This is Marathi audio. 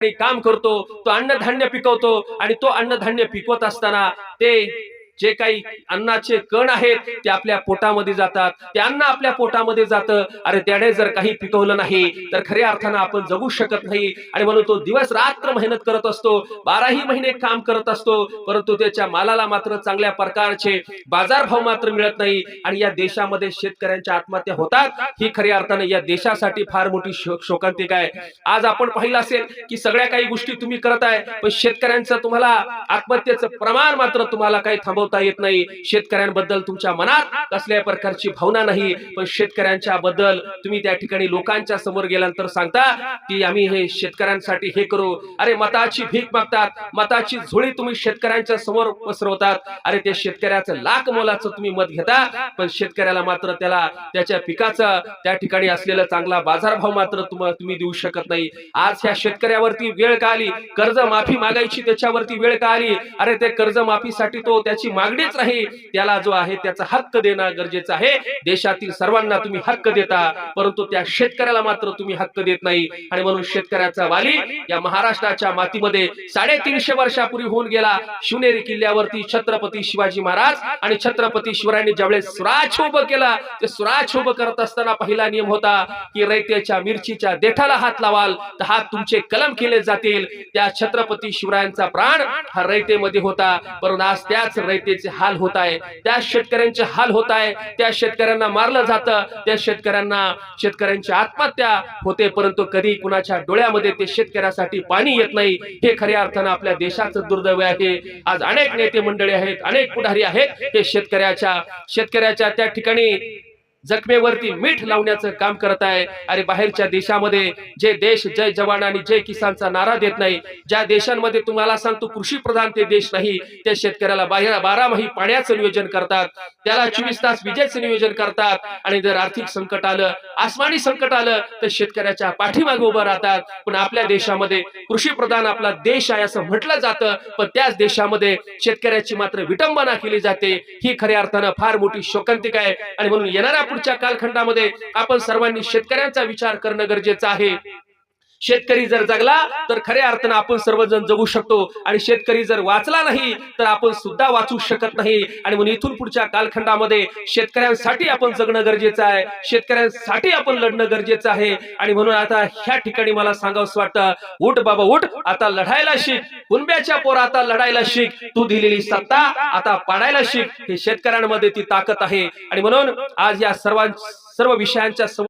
काम करतो, तो अन्नधान्य पिकवतो आणि तो अन्नधान्य पिकवत असताना ते जे काही अन्नाचे कण आहेत ते आपल्या पोटामध्ये जातात, ते अन्न आपल्या पोटामध्ये जातं. अरे त्याने जर काही पिकवलं नाही तर खऱ्या अर्थानं आपण जगू शकत नाही. आणि म्हणून तो दिवस रात्र मेहनत करत असतो, 12ही महिने काम करत असतो, परंतु त्याच्या मालाला मात्र चांगल्या प्रकारचे बाजारभाव मात्र मिळत नाही. आणि या देशामध्ये शेतकऱ्यांच्या आत्महत्या होतात, ही खऱ्या अर्थानं या देशासाठी फार मोठी शोकांतिका आहे. आज आपण पाहिलं असेल की सगळ्या काही गोष्टी तुम्ही करत आहे, पण शेतकऱ्यांचं तुम्हाला आत्महत्येचं प्रमाण मात्र तुम्हाला काही थांबवता येत नाही. शेतकऱ्यांबद्दल तुमच्या मनात कसल्या प्रकारची भावना नाही, पण शेतकऱ्यांच्या बद्दल तुम्ही त्या ठिकाणी लोकांच्या समोर गेल्यानंतर सांगता की आम्ही हे शेतकऱ्यांसाठी हे करू. अरे मताची भीक मागतात, मताची झोळी तुम्ही शेतकऱ्यांच्या समोर पसरवतात. अरे ते शेतकऱ्याचं लाख मोलाचं तुम्ही मत घेता, पण शेतकऱ्याला मात्र त्याला त्याच्या पिकाचं त्या ठिकाणी असलेला चांगला बाजारभाव मात्र तुम्ही देऊ शकत नाही. आज ह्या शेतकऱ्यावरती वेळ का आली, कर्ज माफी मागायची त्याच्यावरती वेळ का आली. अरे ते कर्ज माफीसाठी तो त्याची मागणीच नाही, त्याला जो आहे त्याचा हक्क देणं गरजेचं आहे. देशातील सर्वांना तुम्ही हक्क देता, परंतु त्या शेतकऱ्याला मात्र तुम्ही हक्क देत नाही. आणि म्हणून शेतकऱ्याचा वाली या महाराष्ट्राच्या मातीमध्ये 350 वर्षापूर्वी होऊन गेला. शिवनेरी किल्ल्यावरती छत्रपती शिवाजी महाराज आणि छत्रपती शिवरायांनी ज्यावेळेस स्वराज्य उभं केलं, ते स्वराज्य उभं करत असताना पहिला नियम होता की रयतेच्या मिरचीच्या देठाला हात लावाल तर हात तुमचे कलम केले जातील. त्या छत्रपती शिवरायांचा प्राण हा रयतेमध्ये होता, परंतु आज त्याच रयतेचे हाल होत आहे, त्या शेतकऱ्यांचे हाल होत आहे. त्या शेतकऱ्यांना मारलं जातं, त्या शेतकऱ्यांची आत्महत्या होते, परंतु कधी कुणाच्या डोळ्यामध्ये ते शेतकऱ्यासाठी पाणी येत नाही. हे खऱ्या अर्थानं आपल्या देशाचं दुर्दैव आहे. आज अनेक नेते मंडळी आहेत, अनेक पुढारी आहेत, हे शेतकऱ्याच्या त्या ठिकाणी जखमेवरती मीठ लावण्याचं काम करत आहे. अरे बाहेरच्या देशामध्ये जे देश जय जवान आणि जय किसानचा नारा देत नाही, ज्या देशांमध्ये तुम्हाला सांगतो कृषी प्रधान ते देश नाही, त्या शेतकऱ्याला 12 पाण्याचं नियोजन करतात, त्याला 24 तास विजेचं नियोजन करतात. आणि जर आर्थिक संकट आलं, आसमानी संकट आलं तर शेतकऱ्याच्या पाठीमागे उभं राहतात. पण आपल्या देशामध्ये कृषी प्रधान आपला देश आहे असं म्हटलं जातं, पण त्याच देशामध्ये शेतकऱ्याची मात्र विटंबना केली जाते. ही खऱ्या अर्थानं फार मोठी शोकांतिका आहे. आणि म्हणून येणाऱ्या पुढच्या कालखंडामध्ये आपण सर्वांनी शेतकऱ्यांचा विचार करणं गरजेचं आहे. शेतकरी जर जगला तर खऱ्या अर्थानं आपण सर्वजण जगू शकतो, आणि शेतकरी जर वाचला नाही तर आपण सुद्धा वाचू शकत नाही. आणि म्हणून इथून पुढच्या कालखंडामध्ये शेतकऱ्यांसाठी आपण जगणं गरजेचं आहे, शेतकऱ्यांसाठी आपण लढणं गरजेचं आहे. आणि म्हणून आता ह्या ठिकाणी मला सांगावंसं वाटतं, उठ बाबा उठ, आता लढायला शिक, कुणब्याच्या पोरा आता लढायला शिक, तू दिलेली सत्ता आता पाडायला शिक. हे शेतकऱ्यांमध्ये ती ताकद आहे. आणि म्हणून आज या सर्व विषयांच्या